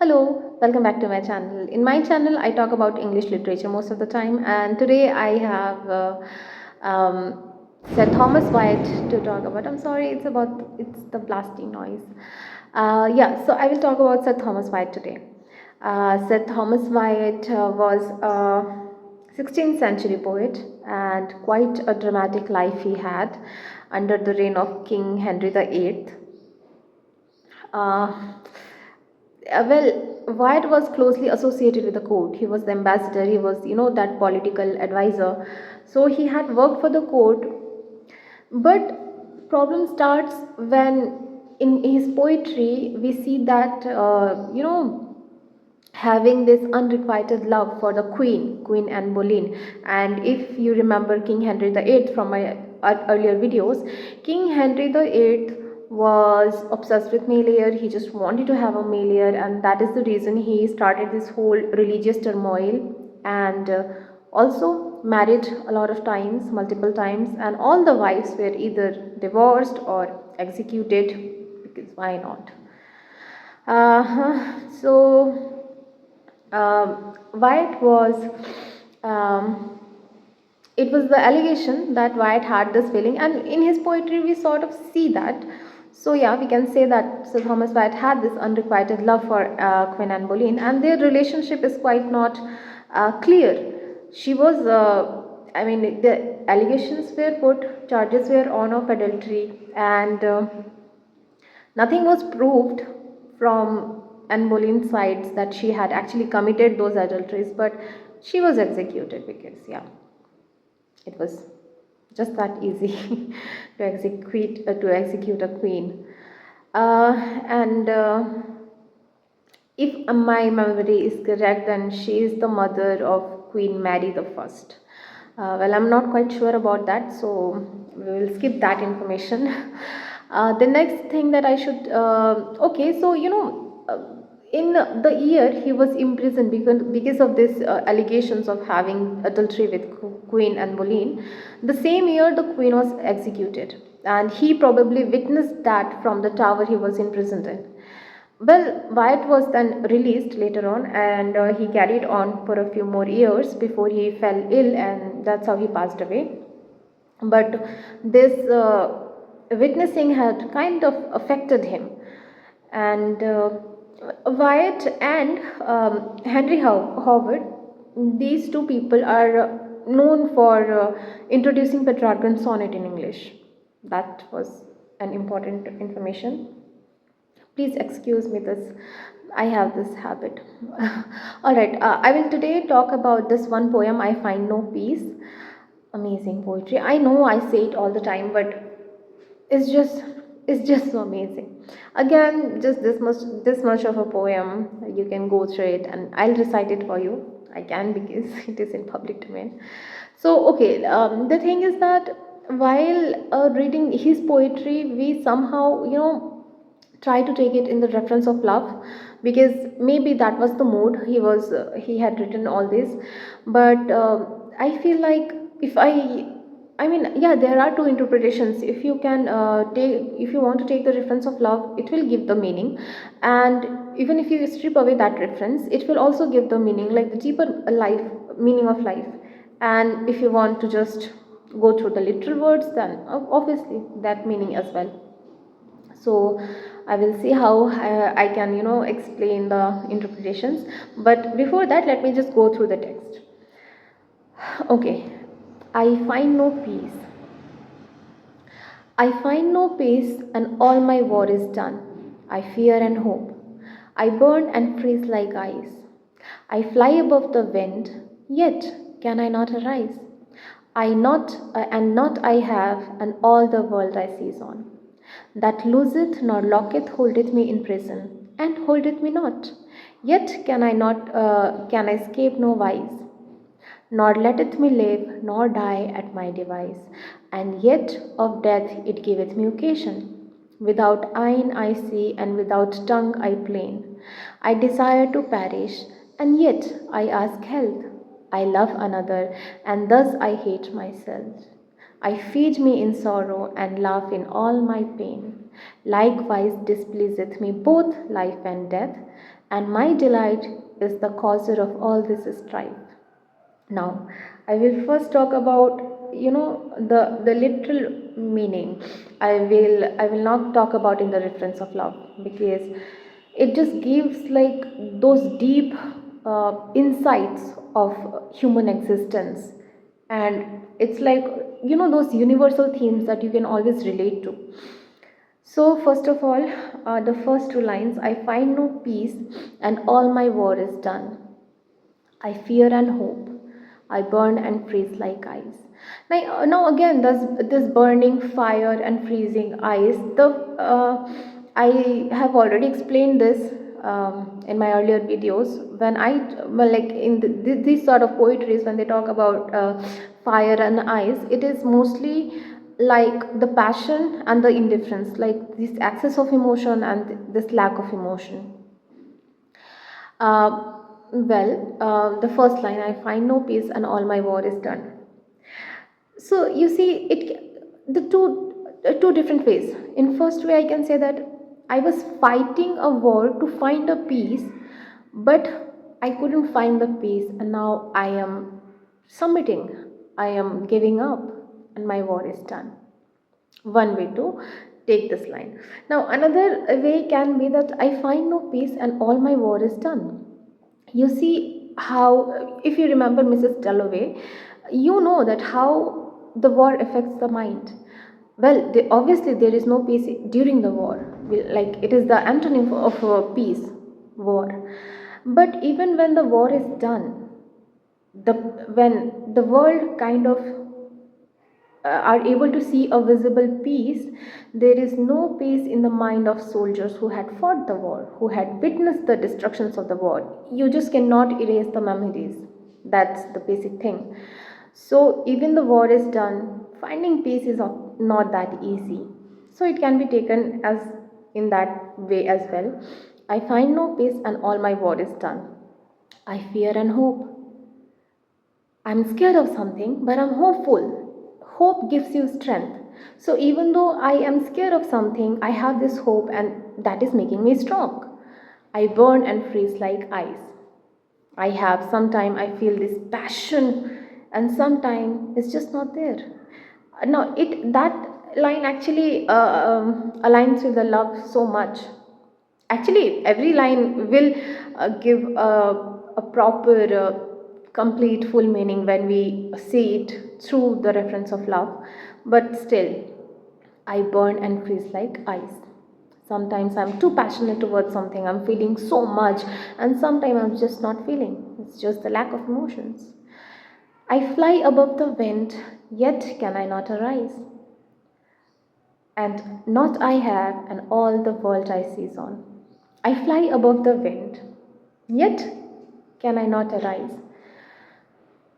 Hello, welcome back to my channel. In my channel, I talk about English literature most of the time, and today I have Sir Thomas Wyatt to talk about. I'm sorry, it's the blasting noise. Yeah, so I will talk about Sir Thomas Wyatt today. Sir Thomas Wyatt was a 16th century poet, and quite a dramatic life he had under the reign of King Henry VIII. Uh, Wyatt was closely associated with the court. He was the ambassador, he was, that political advisor. So he had worked for the court, but problem starts when in his poetry we see that, having this unrequited love for the Queen Anne Boleyn. And if you remember King Henry VIII from my earlier videos, King Henry VIII was obsessed with Melior. He just wanted to have a Melior, and that is the reason he started this whole religious turmoil. And also married a lot of times, multiple times, and all the wives were either divorced or executed, because why not? Wyatt was, um, it was the allegation that Wyatt had this feeling, and in his poetry we sort of see that. So yeah, we can say that Sir Thomas Wyatt had this unrequited love for Queen Anne Boleyn, and their relationship is quite not clear. She was, the allegations were put, charges were on of adultery, and nothing was proved from Anne Boleyn's side that she had actually committed those adulteries, but she was executed because, yeah, it was just that easy to execute a queen. And if my memory is correct, then she is the mother of Queen Mary the First. Well, I'm not quite sure about that, so we will skip that information. The next thing that I should, okay, so in the year he was imprisoned because of this allegations of having adultery with Queen Anne Boleyn. The same year the queen was executed, and he probably witnessed that from the tower he was imprisoned in. Well, Wyatt was then released later on, and he carried on for a few more years before he fell ill, and that's how he passed away. But this witnessing had kind of affected him, and Wyatt and Henry Howard, these two people are known for introducing Petrarchan sonnet in English. That was an important information. Please excuse me this. I have this habit. All right. I will today talk about this one poem, I Find No Peace. Amazing poetry. I know I say it all the time, but it's just it's just so amazing. Again, just this much of a poem. You can go through it, and I'll recite it for you. I can because it is in public domain. So okay, the thing is that while reading his poetry, we somehow try to take it in the reference of love, because maybe that was the mood he had written all this. But I feel like, if I mean, yeah, there are two interpretations. If you can if you want to take the reference of love, it will give the meaning, and even if you strip away that reference, it will also give the meaning, like the deeper life meaning of life. And if you want to just go through the literal words, then obviously that meaning as well. So I will see how I can explain the interpretations. But before that, let me just go through the text. Okay. I find no peace. I find no peace, and all my war is done. I fear and hope. I burn and freeze like ice. I fly above the wind, yet can I not arise. I not and not I have, and all the world I seize on. That loseth nor locketh holdeth me in prison, and holdeth me not. Yet can I escape no wise, nor letteth me live, nor die at my device. And yet of death it giveth me occasion. Without eyne I see, and without tongue I plain. I desire to perish, and yet I ask health. I love another, and thus I hate myself. I feed me in sorrow, and laugh in all my pain. Likewise displeaseth me both life and death, and my delight is the causer of all this strife. Now, I will first talk about the literal meaning. I will not talk about in the reference of love, because it just gives like those deep insights of human existence, and it's like those universal themes that you can always relate to. So, first of all, the first two lines: I find no peace, and all my war is done. I fear and hope. I burn and freeze like ice. Now again, this burning fire and freezing ice. I have already explained this in my earlier videos. When like in these sort of poetries, when they talk about fire and ice, it is mostly like the passion and the indifference, like this excess of emotion and this lack of emotion. The first line: I find no peace and all my war is done. So you see, the two different ways. In first way, I can say that I was fighting a war to find a peace, but I couldn't find the peace, and now I am submitting. I am giving up, and my war is done. One way to take this line. Now, another way can be that I find no peace and all my war is done. You see how, if you remember Mrs. Dalloway, you know that how the war affects the mind. Well, obviously, there is no peace during the war. Like, it is the antonym of peace, war. But even when the war is done, when the world kind of are able to see a visible peace, there is no peace in the mind of soldiers who had fought the war, who had witnessed the destructions of the war. You just cannot erase the memories. That's the basic thing. So, even the war is done, finding peace is not that easy. So, it can be taken as in that way as well. I find no peace and all my war is done. I fear and hope. I'm scared of something, but I'm hopeful. Hope gives you strength. So even though I am scared of something, I have this hope, and that is making me strong. I burn and freeze like ice. I have sometime I feel this passion, and sometime it's just not there. Now it that line actually aligns with the love so much. Actually, every line will give a proper, complete, full meaning when we see it through the reference of love. But still, I burn and freeze like ice. Sometimes I'm too passionate towards something, I'm feeling so much, and sometimes I'm just not feeling. It's just the lack of emotions. I fly above the wind, yet can I not arise. And not I have, and all the world I seize on. I fly above the wind, yet can I not arise.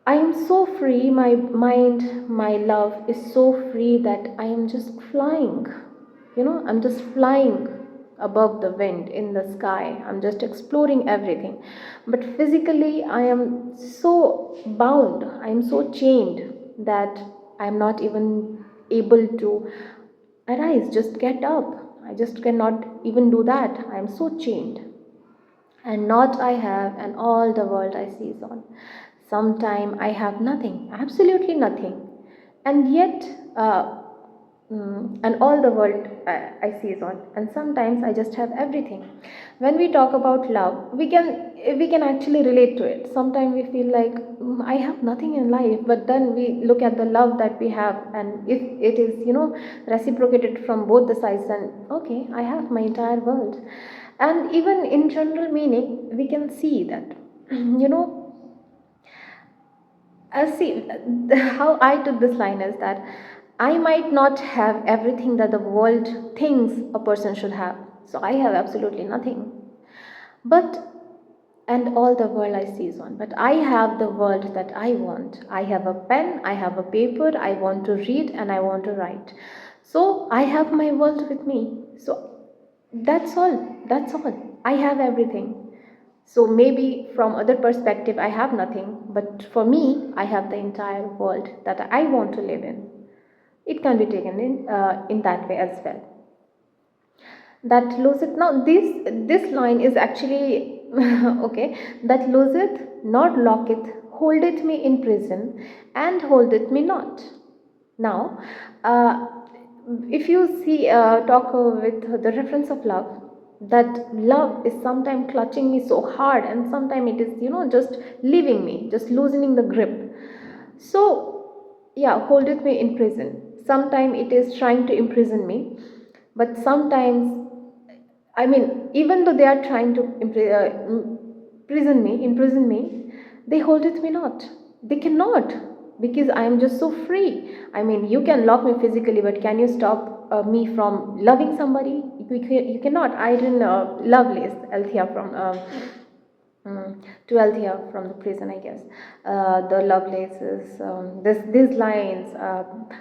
I am so free, my mind, my love is so free that I am just flying. I'm just flying above the wind in the sky. I'm just exploring everything. But physically, I am so bound, I am so chained that I am not even able to arise, just get up. I just cannot even do that. I am so chained. And not I have, and all the world I seize on. Sometime I have nothing, absolutely nothing, and yet, and all the world I seize on. And sometimes I just have everything. When we talk about love, we can actually relate to it. Sometimes we feel like, I have nothing in life, but then we look at the love that we have, and if it is reciprocated from both the sides, then okay, I have my entire world. And even in general meaning, we can see that you know see, how I took this line is that I might not have everything that the world thinks a person should have. So I have absolutely nothing. But, and all the world I seize on. But I have the world that I want. I have a pen, I have a paper, I want to read and I want to write. So I have my world with me. So that's all. That's all. I have everything. So maybe from other perspective I have nothing, but for me I have the entire world that I want to live in. It can be taken in that way as well. That loses. Now this line is actually okay, that loseth, not locketh, holdeth me in prison, and holdeth me not. Now, if you see, talk with the reference of love, that love is sometimes clutching me so hard, and sometimes it is, just leaving me, just loosening the grip. So, yeah, holdeth me in prison. Sometimes it is trying to imprison me, but sometimes, I mean, even though they are trying to imprison me, they hold it me not. They cannot, because I am just so free. I mean, you can lock me physically, but can you stop me from loving somebody? You cannot. I didn't Lovelace Althea from. To Althea from the prison, I guess. The Lovelaces, these lines,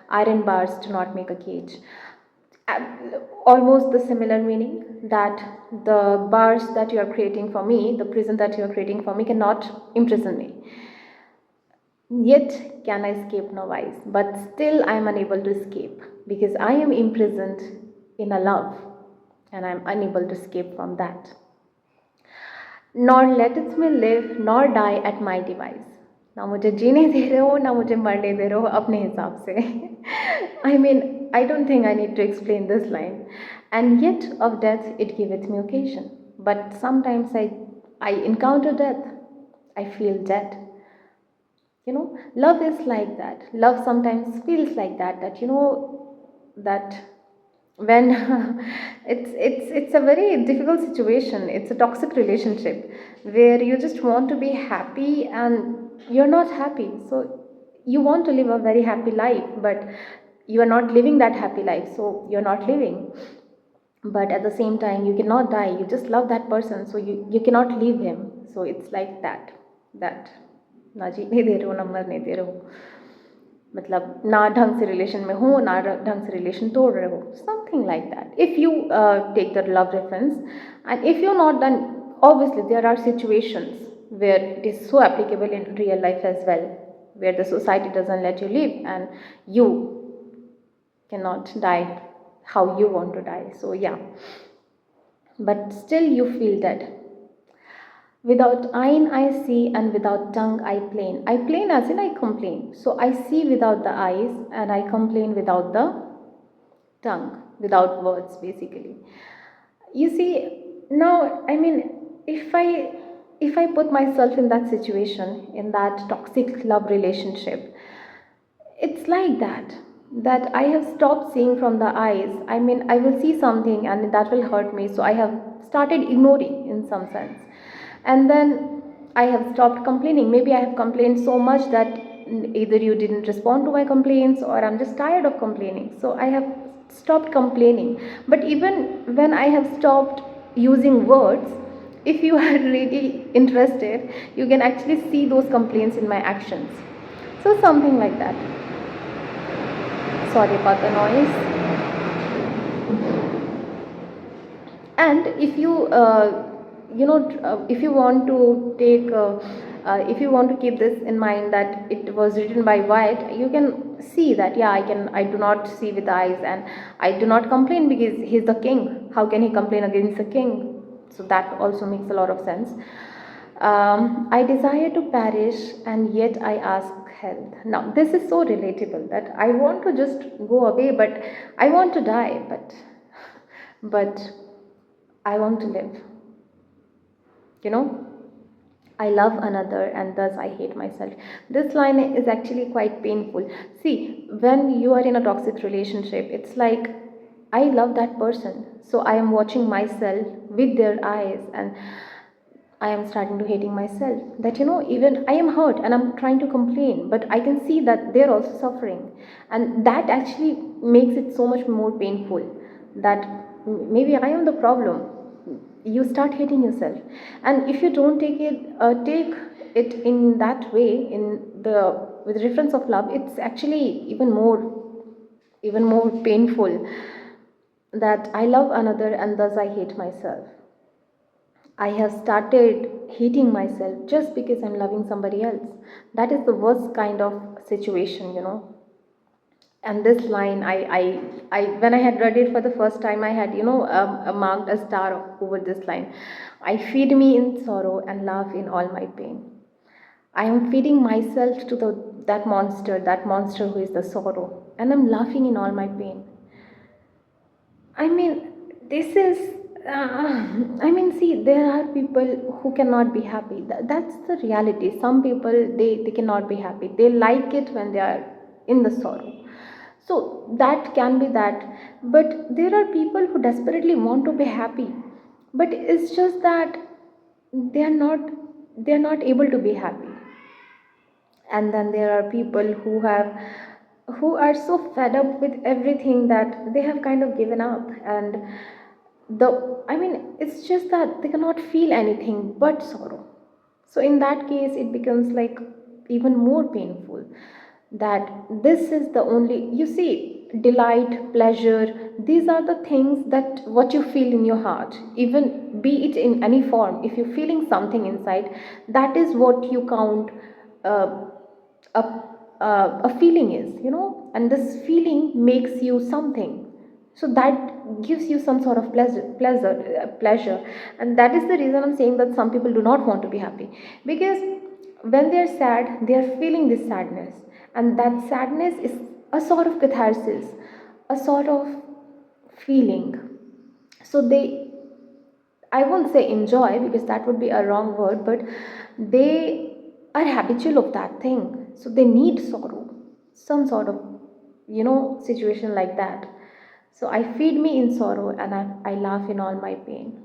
iron bars do not make a cage. Uh, Almost the similar meaning, that the bars that you are creating for me, the prison that you are creating for me, cannot imprison me. Yet can I escape no wise, but still I am unable to escape, because I am imprisoned in a love, and I am unable to escape from that. Nor letteth me live nor die at my device. ना मुझे जीने दे रहे हो, ना मुझे मरने दे रहे हो अपने हिसाब से. I mean, I don't think I need to explain this line. And yet of death it giveth me occasion. But sometimes I encounter death. I feel dead. Love is like that. Love sometimes feels like that. That when it's a very difficult situation. It's a toxic relationship where you just want to be happy and you're not happy. So you want to live a very happy life, but you are not living that happy life, so you're not living. But at the same time, you cannot die. You just love that person, so you cannot leave him. So it's like that ना जीने दे रहे हो ना मरने दे रहे हो, मतलब ना ढंग से रिलेशन में हो, ना ढंग से रिलेशन तोड़ रहे हो, something like that. If you take the love reference, and if you not, then obviously there are situations where it is so applicable in real life as well, where the society doesn't let you live and you cannot die how you want to die. So yeah, but still you feel dead. Without eyne I see, and without tongue I plain. I plain as in I complain. So I see without the eyes, and I complain without the tongue, without words, basically. You see, now, I mean, if I put myself in that situation, in that toxic love relationship, it's like that I have stopped seeing from the eyes. I mean, I will see something and that will hurt me, so I have started ignoring in some sense. And then I have stopped complaining. Maybe I have complained so much that either you didn't respond to my complaints, or I'm just tired of complaining, so I have stopped complaining. But even when I have stopped using words, if you are really interested, you can actually see those complaints in my actions. So something like that. Sorry about the noise. And if you if you want to take if you want to keep this in mind, that it was written by Wyatt, you can see that, yeah, I do not see with the eyes, and I do not complain because he's the king. How can he complain against the king? So that also makes a lot of sense. I desire to perish, and yet I ask health. Now this is so relatable, that I want to just go away, but I want to die, but I want to live. I love another, and thus I hate myself. This line is actually quite painful. See, when you are in a toxic relationship, it's like, I love that person, so I am watching myself with their eyes, and I am starting to hating myself. That, even I am hurt and I'm trying to complain, but I can see that they're also suffering. And that actually makes it so much more painful, that maybe I am the problem. You start hating yourself. And if you don't take it in that way, with reference of love, it's actually even more painful, that I love another and thus I hate myself. I have started hating myself just because I'm loving somebody else. That is the worst kind of situation. And this line, I when I had read it for the first time, I had, marked a star over this line. I feed me in sorrow and laugh in all my pain. I am feeding myself to that monster who is the sorrow, and I'm laughing in all my pain. I mean, this is. I mean, see, there are people who cannot be happy. That's the reality. Some people, they cannot be happy. They like it when they are in the sorrow. So that can be that. But there are people who desperately want to be happy. But it's just that they are not they are not able to be happy. And then there are people who are so fed up with everything that they have kind of given up. And the I mean, it's just that they cannot feel anything but sorrow. So in that case it becomes like even more painful, that this is the only, you see, delight, pleasure, these are the things that what you feel in your heart, even be it in any form. If you're feeling something inside, that is what you count uh, a, a feeling is, and this feeling makes you something. So that gives you some sort of pleasure. And that is the reason I'm saying that some people do not want to be happy, because when they're sad, they're feeling this sadness, and that sadness is a sort of catharsis, a sort of feeling. So they, I won't say enjoy because that would be a wrong word, but they are habitual of that thing. So they need sorrow, some sort of, situation like that. So I feed me in sorrow and I laugh in all my pain.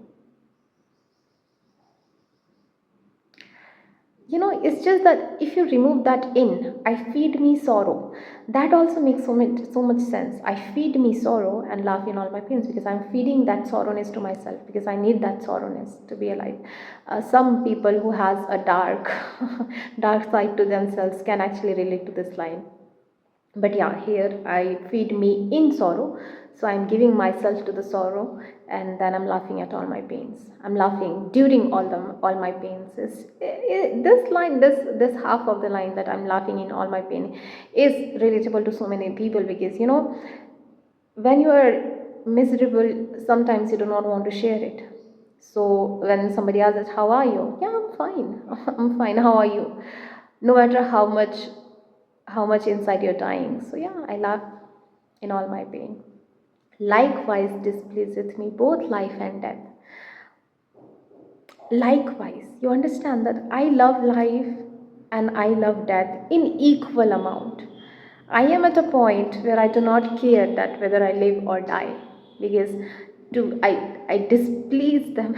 It's just that if you remove that in, I feed me sorrow, that also makes so much sense. I feed me sorrow and laugh in all my pains, because I'm feeding that sorrowness to myself, because I need that sorrowness to be alive. Some people who has a dark dark side to themselves can actually relate to this line. But yeah, here I feed me in sorrow, so I'm giving myself to the sorrow, and then I'm laughing at all my pains. I'm laughing during all my pains. This line, this half of the line, that I'm laughing in all my pain, is relatable to so many people, because when you are miserable, sometimes you do not want to share it. So when somebody asks, how are you? Yeah, I'm fine. I'm fine, how are you? No matter how much inside you're dying. So yeah, I laugh in all my pain. Likewise displeaseth me both life and death. Likewise, you understand that I love life and I love death in equal amount. I am at a point where I do not care that whether I live or die, because I displease them.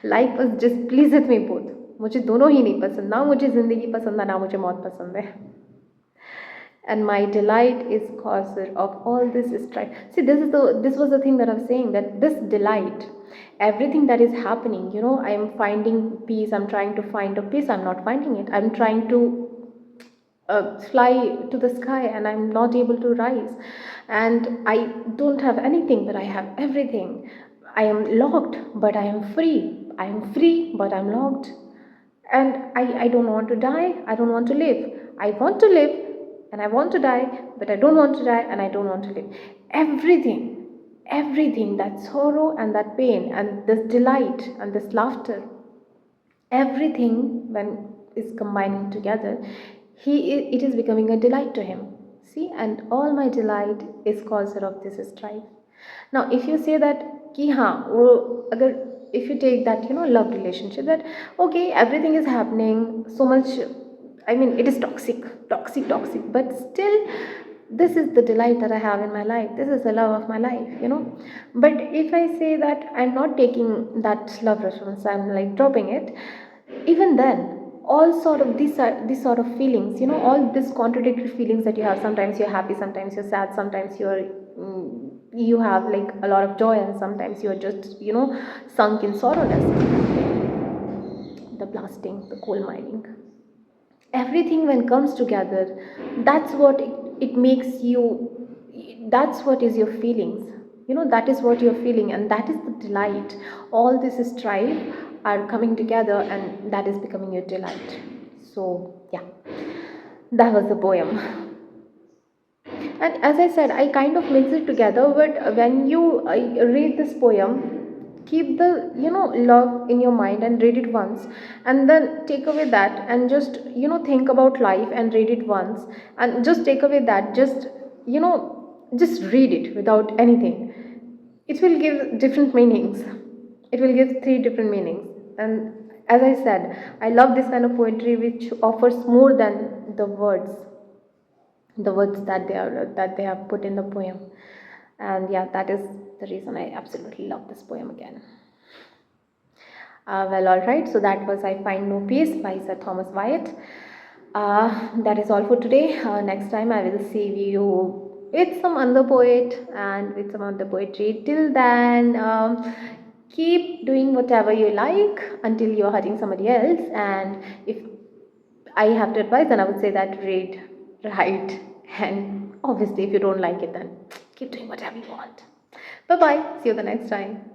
Life was displeaseth me both. मुझे दोनों ही नहीं पसंद, ना मुझे ज़िंदगी पसंद है ना मुझे मौत पसंद है. And my delight is causer of all this strife. See, this was the thing that I was saying, that this delight, everything that is happening, I am finding peace, I'm trying to find a peace, I'm not finding it. I'm trying to fly to the sky and I'm not able to rise, and I don't have anything but I have everything. I am locked but I am free. I am free but I'm locked. And I don't want to die, I don't want to live. I want to live and I want to die, but I don't want to die and I don't want to live. Everything, that sorrow and that pain and this delight and this laughter, everything when is combining together, it is becoming a delight to him. See, and all my delight is causer of this strife. Now if you say that ki ha wo agar, if you take that, love relationship, that okay, everything is happening so much, I mean, it is toxic, but still this is the delight that I have in my life, this is the love of my life. But if I say that I'm not taking that love response, I'm like dropping it, even then all sort of these sort of feelings, all these contradictory feelings that you have, sometimes you're happy, sometimes you're sad, sometimes you have like a lot of joy, and sometimes you're just sunk in sorrowness, the blasting, the coal mining, everything when comes together, that's what it makes you, that's what is your feelings, that is what you're feeling, and that is the delight. All this strife are coming together and that is becoming your delight. So yeah, that was the poem. And as I said, I kind of mix it together, but when you read this poem, keep the love in your mind and read it once, and then take away that and just think about life and read it once, and just take away that, just read it without anything. It will give different meanings. It will give three different meanings. And as I said, I love this kind of poetry which offers more than the words that they have put in the poem. And yeah, that is the reason I absolutely love this poem again. Well, all right. So that was "I Find No Peace" by Sir Thomas Wyatt. That is all for today. Next time I will see you with some other poet and with some other poetry. Till then, keep doing whatever you like until you're hurting somebody else. And if I have to advise, then I would say that read, write, and obviously, if you don't like it, then keep doing whatever you want. Bye bye. See you the next time.